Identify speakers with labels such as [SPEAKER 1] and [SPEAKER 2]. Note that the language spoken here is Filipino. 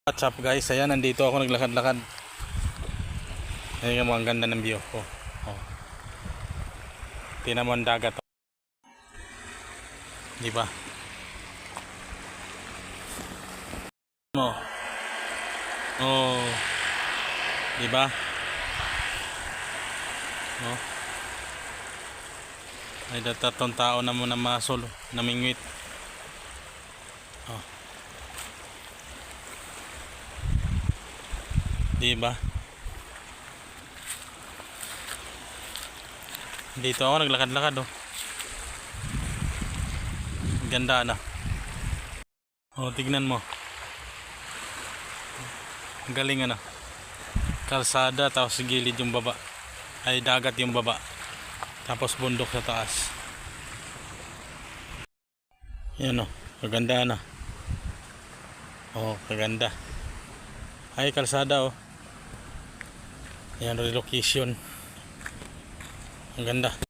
[SPEAKER 1] What's up guys, ayan nandito ako naglakad-lakad. Ayun mo, ang ganda ng view ko. Oh. Tingnan mo ang dagat. Di ba? Oh. Oh. Di ba? Oh. Ay datatong tao na mo na masol, namingwit. Oh. Diba? Dito ako naglakad-lakad oh. Ganda na. Oh, tignan mo. Galing ano. Kalsada tapos gilid yung baba. Ay dagat yung baba. Tapos bundok sa taas. Yan oh, kaganda na. Oh, kaganda. Ay kalsada oh. Ayan, relocation. Ang ganda.